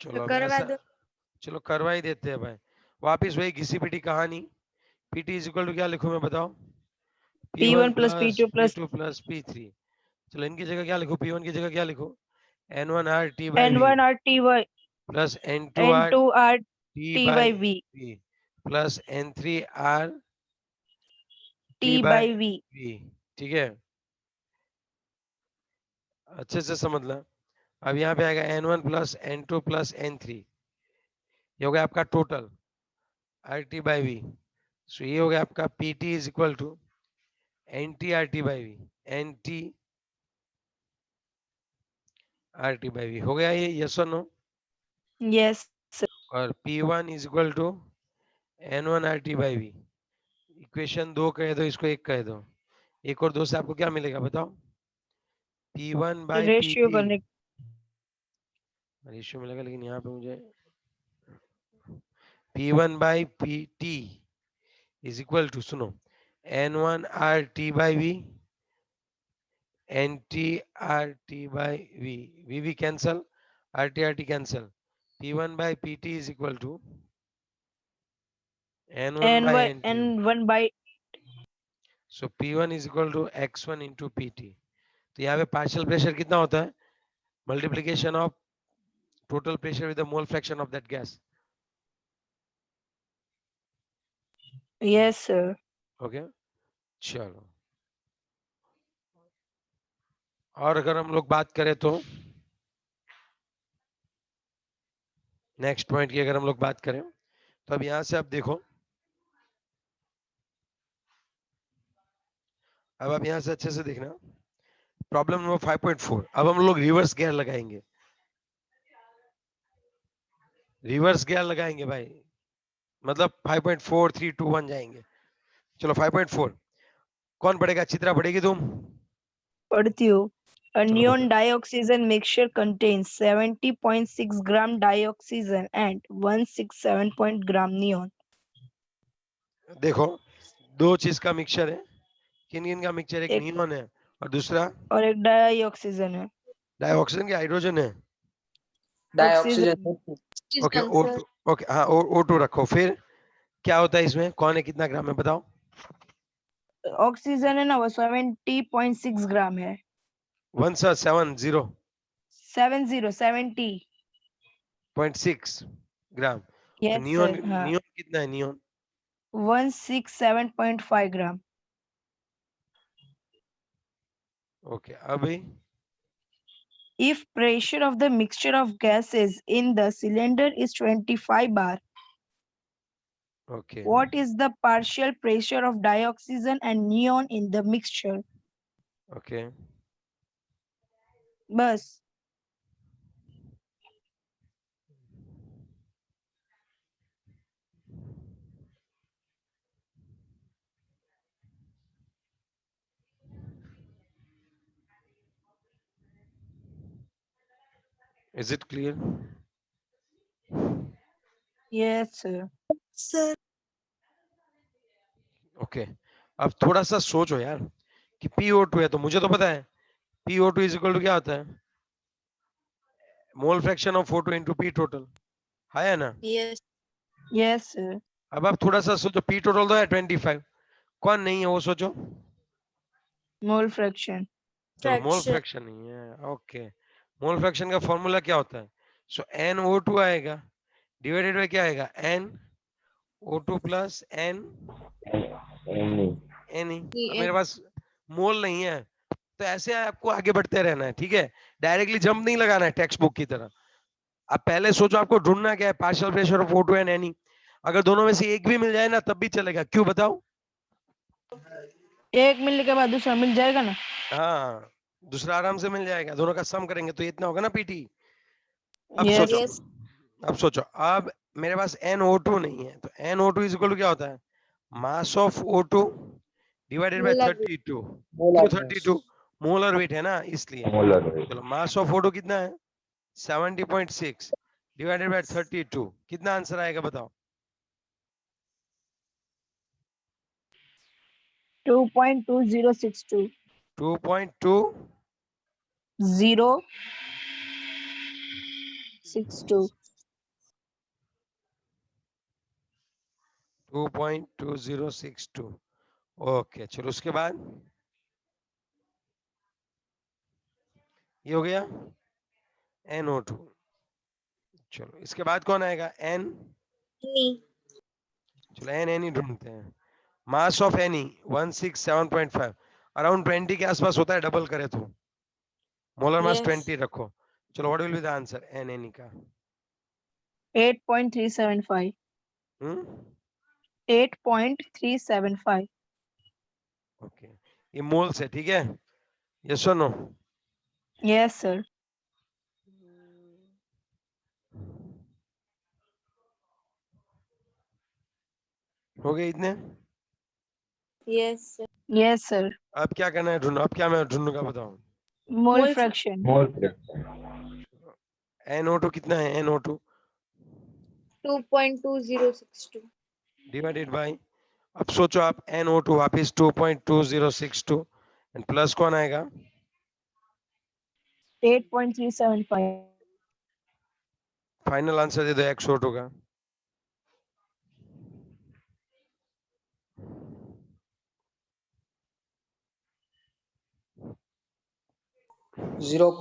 चलो अब
करवा
ऐसा,
दो।
चलो करवा ही देते हैं भाई। वापिस वही घिसी पिटी कहानी। PT इज इक्वल टू क्या लिखूं मैं बताओ?
P1
P1
plus
plus
P2 plus
P2 plus P3। चलो इनकी जगह क्या लिखो? P1 की जगह क्या लिखो? N1R T by V
N1 RTY
plus N2R
N2
T by
RTY V
V plus N3R T
T
by
by V।
V। ठीक है, अच्छे से समझ ला। अब यहाँ पे आएगा N1 plus N2 plus N3, ये हो गया आपका टोटल RT बाई V। सो ये हो गया आपका PT is equal to NT RT by V, NT RT by V। हो गया ये, यस और नो?
yes
और P1 is equal to N1 RT by V। Equation 2 कह दो, इसको 1 कह दो, 1 और 2 से आपको क्या मिलेगा बताओ? P1 बाई
रेशियो
PT
करने
रेशियो मिलेगा, लेकिन यहाँ पे मुझे P1 by PT is equal to, सुनो, N1 RT by V, NT RT by V, VV cancel, RT RT cancel, P1 by PT is equal to N1 by
N1
NT।
N1 by
so P1 is equal to X1 into PT। तो यहाँ पे partial pressure कितना होता है? Multiplication of total pressure with the mole fraction of that gas.
yes sir
okay, चलो। और अगर हम लोग बात करें तो नेक्स्ट पॉइंट की अगर हम लोग बात करें तो अब यहां से आप देखो, अब आप यहां से अच्छे से देखना, प्रॉब्लम नंबर 5.4। अब हम लोग रिवर्स गियर लगाएंगे, रिवर्स गियर लगाएंगे भाई, मतलब 5.4 3 2 1 जाएंगे। चलो 5.4 कौन पढ़ेगा? चित्रा पढ़ेगी तुम?
पढ़ती हूँ A
चलो
neon
बताओ।
dioxygen mixture contains 70.6 gram dioxygen and 167 gram neon.
देखो, दो चीज का मिक्सचर है, किन किन का मिक्सचर? एक
एक
नियॉन है और दूसरा
और एक डाइऑक्सीजन है।
डाइऑक्सीजन की हाइड्रोजन है।
Oxygen
Please
okay
answer.
O2, okay हाँ O2 रखो। फिर क्या होता है इसमें, कौन है, कितना ग्राम है बताओ?
ऑक्सीजन है ना, वो 70.6 ग्राम है।
170.6
70
ग्राम। और
यस
नियॉन,
सर हाँ
नियॉन कितना है नियॉन?
167.5 ग्राम।
ओके, अभी
If pressure of the mixture of gases in the cylinder is 25 bar,
okay
what is the partial pressure of dioxygen and neon in the mixture?
Okay
बस
is it clear?
Yes sir.
Okay, अब थोड़ा सा सोचो यार कि PO2 है तो मुझे तो पता है PO2 इज इक्वल टू क्या होता है? मोल fraction of O2 into P total, है ना?
Yes.
Yes sir.
अब आप थोड़ा सा सोचो, P टोटल तो है 25, कौन नहीं है वो सोचो?
Mole fraction.
चलो मोल
Fraction.
फ्रैक्शन नहीं है, ओके। मोल फ्रैक्शन का फॉर्मूला क्या होता है? सो NO2 आएगा डिवाइडेड बाय क्या आएगा? NO2 plus NE। अब मेरे पास मोल नहीं है तो ऐसे आपको आगे बढ़ते रहना है, ठीक है? डायरेक्टली जंप नहीं लगाना है टेक्स्ट बुक की तरह। अब पहले सोचो आपको ढूंढना क्या है, partial pressure of O2 and NE। अगर दोनों में से एक भी मिल जाए ना तब भी चलेगा, क्यों बताओ?
एक मिलने के बाद दूसरा मिल जाएगा ना।
हाँ, दूसरा आराम से मिल जाएगा, दोनों का सम करेंगे तो इतना होगा ना PT। अब
यस
सोचो,
Yes.
अब सोचो, अब मेरे पास NO2 नहीं है तो NO2 इज इक्वल टू क्या होता है? Mass of O2 divided by
Molar
32। क्यों
मोलर
32? मोलर वेट है ना, इसलिए।
मोलर
चलो मास ऑफ O2 कितना है? 70.6 डिवाइडेड बाय 32, कितना आंसर आएगा बताओ?
2.2062
2.2
062
2.2062। ओके, चलो उसके बाद ये हो गया NO2। चलो इसके बाद कौन आएगा? N।
Knee.
चलो NE ढूंढते हैं। मास ऑफ NE 167.5, अराउंड 20 के आसपास होता है, डबल करे तो। Molar mass
Yes.
20 रखो, चलो what will be the answer an any का
8.375.
हम्म
8.375.
ओके ये मोल्स है ठीक है यस और नो
Yes, sir.
हो गए इतने
Yes, sir.
Yes, sir.
अब क्या करना है ढूंढो अब क्या मैं ढूंढूंगा बताओ
Mole
Mole
fraction.
NO2 कितना है NO2
2.2062.
डिवाइडेड बाय अब सोचो आप NO2 वापस 2.2062 एंड प्लस कौन आएगा
8.375.
फाइनल आंसर दे दो XO2 का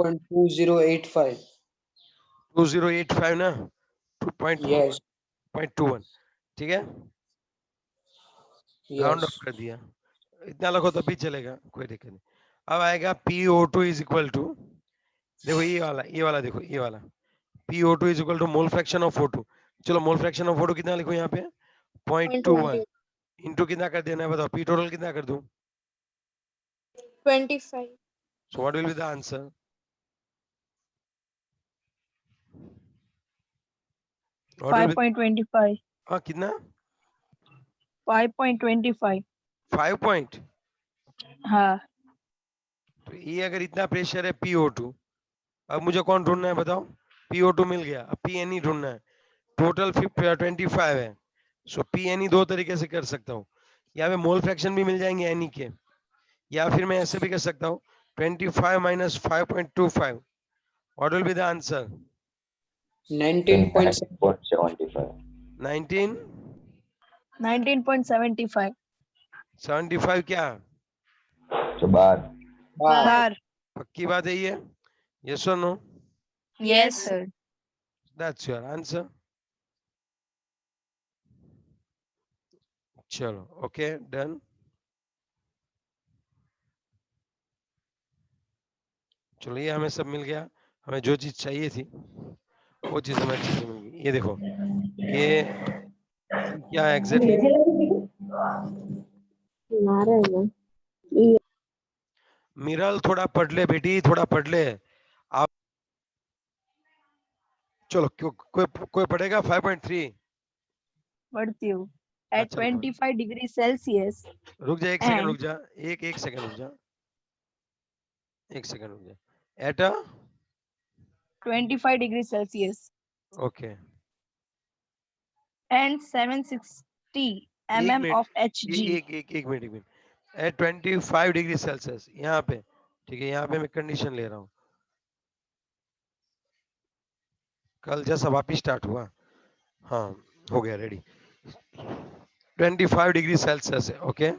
0.2085.
2085 ना 2.21
Yes,
ठीक है राउंड
yes.
अप कर दिया इतना लगो तो भी चलेगा कोई दिक्कत नहीं अब आएगा PO2 इज इक्वल टू देखो ये वाला देखो ये वाला PO2 is equal to mole fraction of O2 चलो मोल फ्रैक्शन ऑफ O2 कितना लिखो यहाँ पे 0.21 इनटू कितना कर देना है बताओ P टोटल कितना कर दूं
25.
So what will be the answer what will
5.25.
हाँ कितना
5.25.
5 पॉइंट
हाँ.
तो ये अगर इतना प्रेशर है PO2 अब मुझे कौन ढूंढना है बताओ PO2 मिल गया अब PNE ढूंढना है टोटल 25 है सो PNE दो तरीके से कर सकता हूँ यहाँ पे मोल फ्रैक्शन भी मिल जाएंगे NE के या फिर मैं ऐसे भी कर सकता हूँ 25 minus 5.25 what will be the answer
19.75.
19
19.75.
75 क्या
Bar.
Bar.
पक्की बात है ये यस और no
Yes, sir.
That's your answer चलो ओके डन चलो ये हमें सब मिल गया हमें जो चीज चाहिए थी वो चीज हमें अच्छे से मिल गई ये देखो ये क्या है एग्जैक्टली मिरल थोड़ा पढ़ ले बेटी थोड़ा पढ़ ले आप चलो कोई पढ़ेगा 5.3
पढ़ती हूँ. At
चल पढ़
25 degrees Celsius
रुक जा एक सेकंड
and
रुक जा एक सेकंड रुक जा एक सेकंड रुक जा at
25 degrees Celsius
okay
and 760
एक
mm
मिनट
of Hg.
एक मिनट एट 25 डिग्री सेल्सियस यहाँ पे ठीक है यहाँ पे मैं कंडीशन ले रहा हूँ कल जैसा वापिस स्टार्ट हुआ हाँ हो गया रेडी 25 डिग्री सेल्सियस है ओके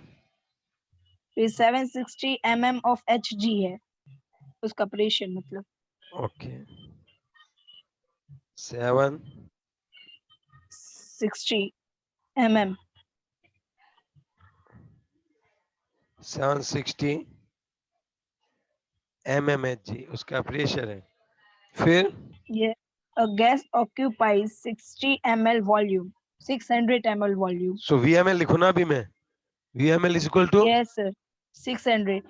फिर 760 mm of Hg है उसका प्रेशर मतलब
ओके 7
60 mm
760 mmHg उसका प्रेशर है फिर
ये a gas occupies 60 ml volume 600 ml volume.
So VML लिखो ना अभी मैं VML is equal to
Yes, sir. 600.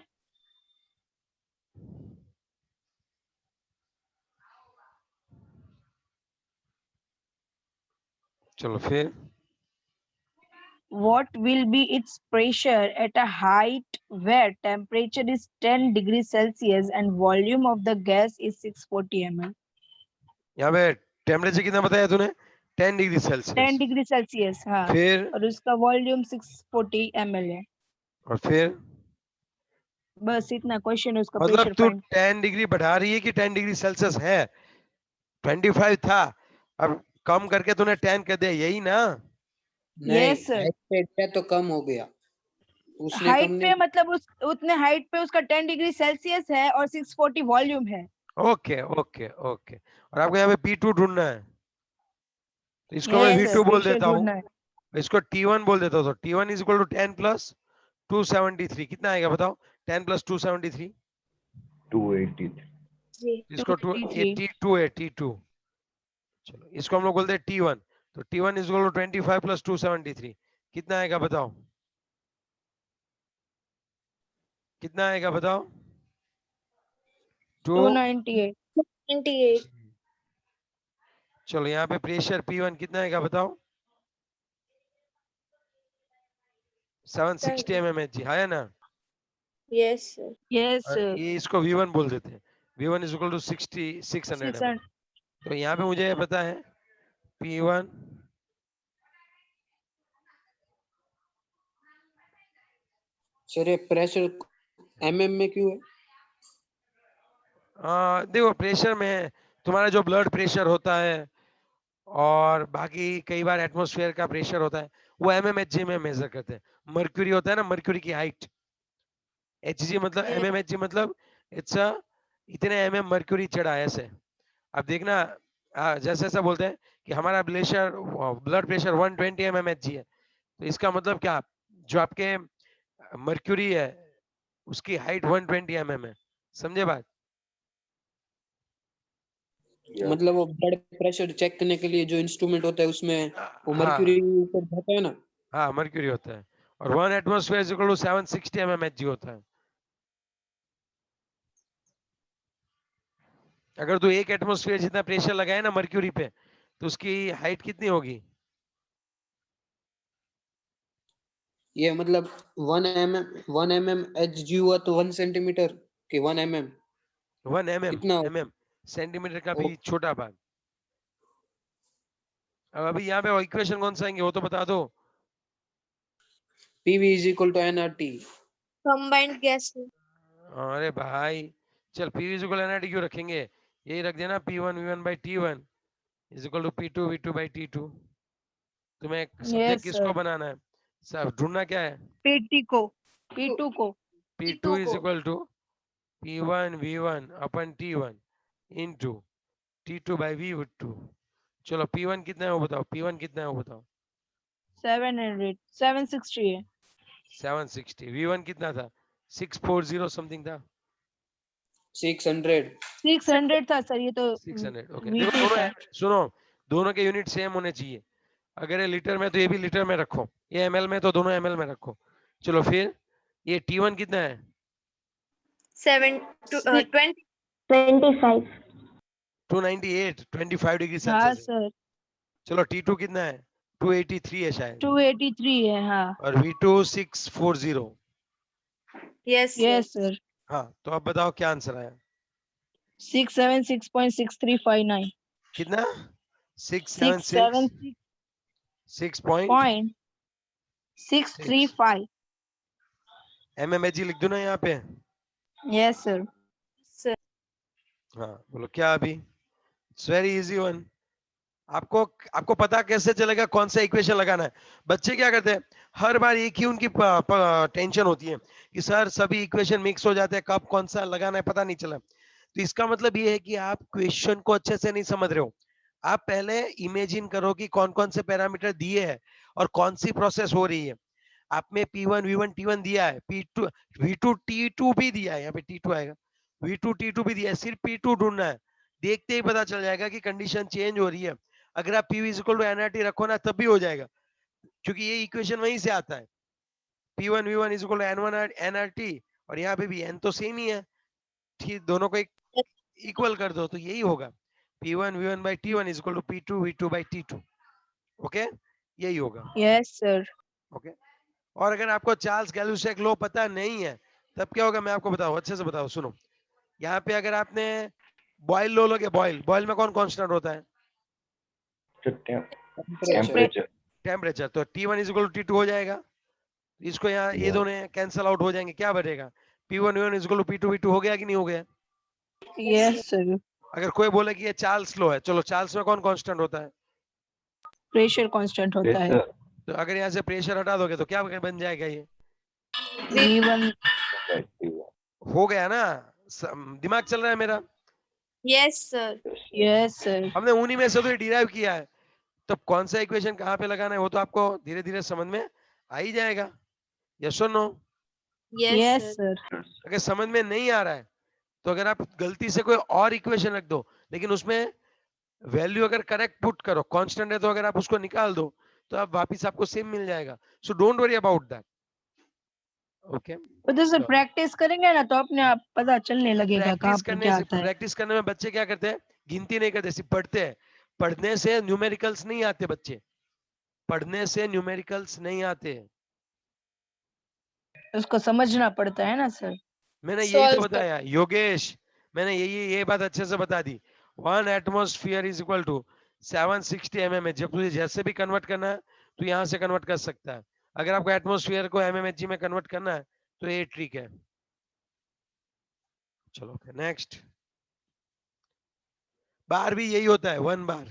चलो फिर
What will be its pressure at a height where temperature is 10 degrees Celsius and volume of the gas is 640 ml?
यहाँ पे temperature कितना बताया तूने 10 डिग्री
10
सेल्सियस
डिग्री सेल्सियस हाँ
फिर
और उसका वॉल्यूम 640 ml है
और फिर
बस इतना क्वेश्चन उसका
मतलब
प्रेशर
तू
फाइंड
10 डिग्री बढ़ा रही है कि 10 डिग्री सेल्सियस है 25 था अब कम करके तूने 10 कर दिया यही ना
नहीं
Yes, sir.
height पे गया तो कम हो गया उसने
हाइट
कम
पे
नहीं
मतलब उस उतने हाइट पे उसका 10 डिग्री सेल्सियस है और 640 वॉल्यूम है
ओके ओके ओके और आपको यहाँ पे P2 ढूंढना है तो इसको मैं
Yes,
V2
sir.
बोल
प्रेशर
देता हूँ
ढूंढना है
इसको T1 बोल देता हूँ तो T1 is equal to 10 plus 273 कितना आएगा बताओ 10 प्लस 273
283
जी
इसको टू, ये
283
T2 है, T2। चलो इसको हम लोग बोलते हैं T1। तो T1 is equal to 25 plus 273, कितना आएगा बताओ, कितना आएगा बताओ? 2।
298
98
चलो यहाँ पे प्रेशर P1 कितना आएगा बताओ? 760 mmHg है ना?
यस सर
yes
और ये इसको V1 बोल देते हैं। V1 is equal to 600 mm।
600
तो यहाँ पे मुझे पता है P1
सर ये प्रेशर एमएम में क्यों है?
देखो प्रेशर में तुम्हारा जो ब्लड प्रेशर होता है और बाकी कई बार एटमॉस्फेयर का प्रेशर होता है वो mmHg में मेजर करते हैं। मर्क्यूरी होता है ना, मर्क्यूरी की हाइट, Hg मतलब
Yes.
mmHg मतलब इट्स अ इतने मर्क्यूरी चढ़ा है ऐसे। अब देखना जैसे ऐसा बोलते हैं कि हमारा ब्लड प्रेशर 120 mmHg है, तो इसका मतलब क्या, जो आपके मर्क्यूरी है उसकी हाइट 120 mm है। समझे बात?
मतलब वो ब्लड प्रेशर चेक करने के लिए जो इंस्ट्रूमेंट होता है उसमें वो
हाँ
मर्क्यूरी ऊपर जाता है ना।
हाँ मर्क्यूरी होता है और 1 atmosphere is equal to 760 mmHg होता है। अगर तू 1 एटमॉस्फेयर जितना प्रेशर लगाए ना मर्क्यूरी पे तो उसकी हाइट कितनी होगी?
ये मतलब 1 mm एचजी हुआ तो 1 सेंटीमीटर के 1 mm
1
कितना
mm सेंटीमीटर का
हो?
भी छोटा भाग। अब अभी यहाँ पे इक्वेशन कौन सा आएंगे वो तो बता दो।
PV is equal to NRT.
Combined gas
अरे भाई चल P इज इक्वल एनआरटी क्यों रखेंगे, यही रख देना P1 V1 by T1 is equal to P2 V2 by T2। तुम्हें सब्जेक्ट
yes
किसको
sir
बनाना है, सब ढूंढना क्या है?
PT को P2 को
P2 is equal to P1 V1 अपन T1 into T2 by V2। चलो P1 कितना है वो बताओ, P1 कितना है वो बताओ?
700 760 है
760। V1 कितना था? 640 समथिंग था।
600।
600 था सर, ये तो
600 ओके। देखो
V2
दोनों
था।
सुनो, दोनों के यूनिट सेम होने चाहिए। अगर ये लीटर में तो ये भी लीटर में रखो, ये एमएल में तो दोनों एमएल में रखो। चलो फिर ये T1 कितना है?
7 to 20
25
298 25 डिग्री
हाँ
सेल्सियस है।
सर
चलो T2 कितना है? 283 है शायद।
283 है हाँ
और V2 640।
yes
yes sir
हाँ तो अब बताओ क्या आंसर आया?
676.6359
कितना? 676 6.6
676.635
mmHg लिख दो ना यहाँ पे।
yes sir
sir
हाँ बोलो क्या अभी? It's very easy one. आपको आपको पता कैसे चलेगा कौन सा इक्वेशन लगाना है? बच्चे क्या करते हैं, हर बार एक ही उनकी टेंशन होती है कि सर सभी इक्वेशन मिक्स हो जाते हैं, कब कौन सा लगाना है पता नहीं चला। तो इसका मतलब ये है कि आप क्वेश्चन को अच्छे से नहीं समझ रहे हो। आप पहले इमेजिन करो कि कौन कौन से पैरामीटर दिए हैं और कौन सी प्रोसेस हो रही है। आप में P1 V1 T1 दिया है, P2 V2 T2 भी दिया है, यहाँ पे T2 आएगा, V2 T2 भी दिया है, सिर्फ P2 ढूंढना है। देखते ही पता चल जाएगा कि कंडीशन चेंज हो रही है। अगर आप P is equal to NRT रखो ना तब भी हो जाएगा, क्योंकि ये इक्वेशन वहीं से आता है। P1 V1 is equal to N1 NRT और यहाँ पे भी N तो सेम ही है, ठीक, दोनों को इक्वल कर दो तो यही होगा। P1 V1 by T1 is equal to P2 V2 by T2। Okay यही होगा।
yes sir
ओके और अगर आपको चार्ल्स गैलुसेक लॉ पता नहीं है तब क्या होगा मैं आपको बताऊं, अच्छे से बताओ सुनो। यहाँ पे अगर आपने बॉयल लो लोगे, बॉयल में कौन कांस्टेंट होता है?
Temperature
temperature. तो T1 is equal to T2 हो जाएगा। इसको यहाँ ये दोनों कैंसल आउट हो जाएंगे, क्या बचेगा? P1 V1 is equal to P2 V2 हो गया कि नहीं हो गया?
yes sir
अगर कोई बोले कि ये चार्ल्स लॉ है, चलो चार्ल्स में कौन कांस्टेंट होता है?
प्रेशर कांस्टेंट होता है
तो अगर यहाँ से प्रेशर हटा दोगे तो क्या बन जाएगा? ये
V1
हो गया ना? दिमाग चल रहा है मेरा?
yes sir
yes sir
हमने उन्हीं में से तो डिराइव किया है। तो कौन सा इक्वेशन कहाँ पे लगाना है वो तो आपको धीरे धीरे समझ में आ ही जाएगा। यस और no?
yes
yes
sir
sir
अगर समझ में नहीं आ रहा है तो अगर आप गलती से कोई और इक्वेशन रख दो लेकिन उसमें वैल्यू अगर करेक्ट पुट करो, कांस्टेंट है तो अगर आप उसको निकाल दो तो आप वापस आपको सेम मिल जाएगा. So don't worry about that. Okay,
उधर से प्रैक्टिस करेंगे ना तो अपने आप पता चलने लगेगा कहाँ
प्रैक्टिस
पे
करने
क्या
से,
आता है.
प्रैक्टिस करने में बच्चे क्या करते हैं, गिनती नहीं करते, सिर्फ पढ़ते हैं. पढ़ने से न्यूमेरिकल्स नहीं आते बच्चे, पढ़ने से न्यूमेरिकल्स नहीं आते.
उसको समझना पड़ता है ना सर.
मैंने यही तो
Solve
बताया योगेश, मैंने ये बात अच्छे से बता दी. 1 atmosphere is equal to 760 mm. जब तुझे जैसे भी कन्वर्ट करना है तो यहाँ से कन्वर्ट कर सकता है. अगर आपको एटमॉस्फेयर को mmHg में कन्वर्ट करना है तो ये ट्रिक है. चलो नेक्स्ट. बार भी यही होता है, 1 बार.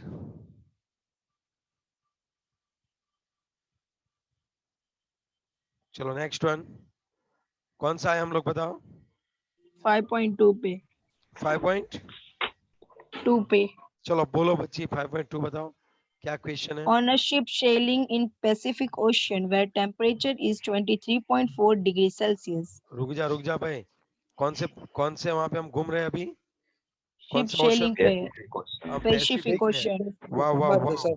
चलो नेक्स्ट वन, कौन सा है हम लोग बताओ.
5.2 पे
5.2
पे.
चलो बोलो बच्ची 5.2 बताओ क्या क्वेश्चन है.
On a ship sailing in Pacific Ocean where temperature is 23.4 degrees Celsius.
रुक जा भाई, कौन से वहां पे हम घूम रहे हैं अभी. कौन
Ship
सा ओशन.
sailing पे
हम
Pacific
में.
Ocean.
वाह वाह
तो
वाह.
सर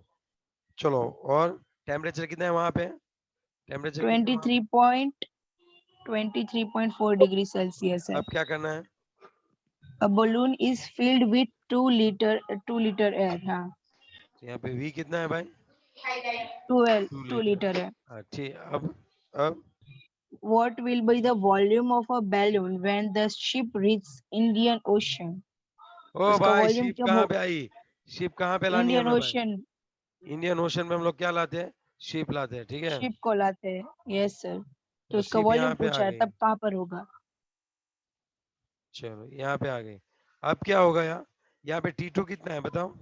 चलो और टेम्परेचर कितना है वहां पे, टेम्परेचर
23.4 degrees Celsius है.
अब क्या करना है.
A balloon is filled with 2 liter air. हाँ,
यहाँ पे V कितना है भाई,
2 liter है.
हाँ ठीक. अब
What will be the volume of a balloon when the ship reaches Indian Ocean?
ओ
उसका
भाई
volume
शिप
क्या
कहाँ
वो
पे आई, शिप कहाँ पे लानी है
Indian
हमें भाई.
Ocean
इंडियन ओशन में हम लोग क्या लाते हैं, शिप लाते हैं. ठीक है,
ship को लाते हैं. Yes sir. तो
तो
उसका
शिप यहाँ
वॉल्यूम
पे आ
पूछा है,
गई.
तब कहाँ पर होगा.
चलो यहाँ पे आ गई. अब क्या होगा यहाँ पे T2 कितना है बताओ.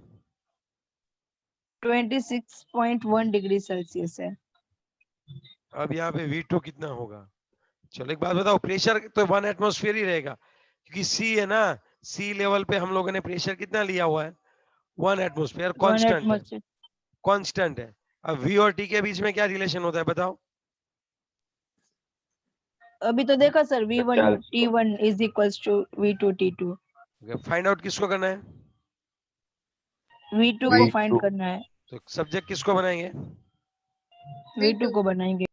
26.1 डिग्री सेल्सियस है.
अब यहाँ पे V2 कितना होगा. चलो एक बात बताओ, प्रेशर तो 1 एटमॉस्फेयर ही रहेगा क्योंकि सी है ना, सी लेवल पे हम लोगों ने प्रेशर कितना लिया हुआ है, 1 एटमॉस्फेयर.
1
कांस्टेंट है,
एटमॉस्फेयर.
कांस्टेंट है. अब V और T के बीच में क्या रिलेशन होता है बताओ.
अभी तो देखा sir, V1 T1 is equals to V2 T2.
Find out किसको करना है,
V2 को फाइंड करना है.
तो सब्जेक्ट किसको बनाएंगे.
V2 को बनाएंगे.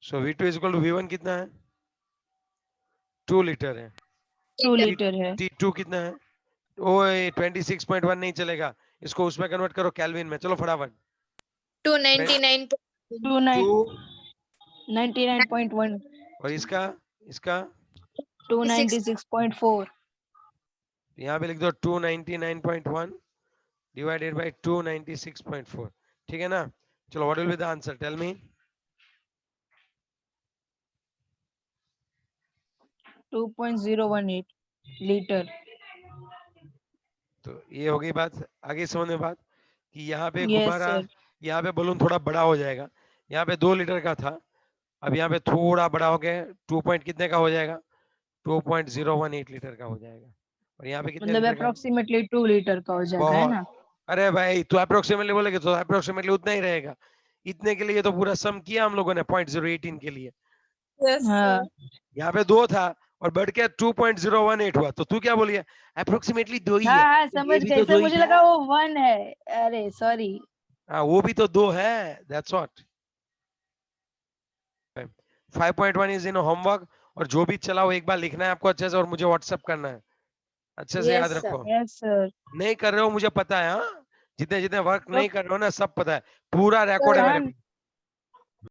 सो V2 is equal to V1 कितना है, 2 लीटर है.
2 लीटर है.
T2 कितना है, ओए 26.1 नहीं चलेगा, इसको उसमें कन्वर्ट करो केल्विन में. चलो फटाफट.
299.
99.1.
और इसका
296.4.
यहाँ पे लिख दो 299.1 डिवाइडेड बाय 296.4. ठीक है ना. चलो what will be the answer, tell me.
2.018 litre.
तो ये हो गई बात. आगे समझ में बात कि यहाँ पे
Yes
गुब्बारा,
sir.
यहाँ पे बलून थोड़ा बड़ा हो जाएगा. यहाँ पे 2 लीटर का था, अब यहाँ पे थोड़ा बड़ा हो गया, 2 पॉइंट कितने का हो जाएगा, 2.018 लीटर का हो जाएगा. और यहाँ पे कितने
मतलब
लीटर का,
अप्रोक्सीमेटली 2 लीटर का हो जाएगा, है
बहुत.
ना.
अरे भाई तू अप्रोक्सीमेटली बोलेगे तो अप्रोक्सीमेटली उतना ही रहेगा. इतने के लिए तो पूरा सम किया हम लोगों ने 0.018 के लिए.
Yes
हाँ.
sir.
यहाँ पे 2 था और बढ़ के 2.018 हुआ, तो तू क्या बोली है, अप्रोक्सीमेटली 2 ही है.
हाँ,
तो ये
समझ
भी
गए
तो
सर,
2 ही
मुझे
था.
लगा वो 1 है. अरे सॉरी.
हाँ वो भी तो 2 है. That's what. 5.1 is in homework, और जो भी चला वो एक बार लिखना है आपको अच्छे से और मुझे व्हाट्सएप करना है. अच्छे से
Yes,
याद
sir.
रखो.
Yes sir.
नहीं कर रहे हो मुझे पता है. हाँ जितने जितने वर्क नहीं कर रहे हो ना सब पता है, पूरा रिकॉर्ड है
हाँ,
मेरे पास.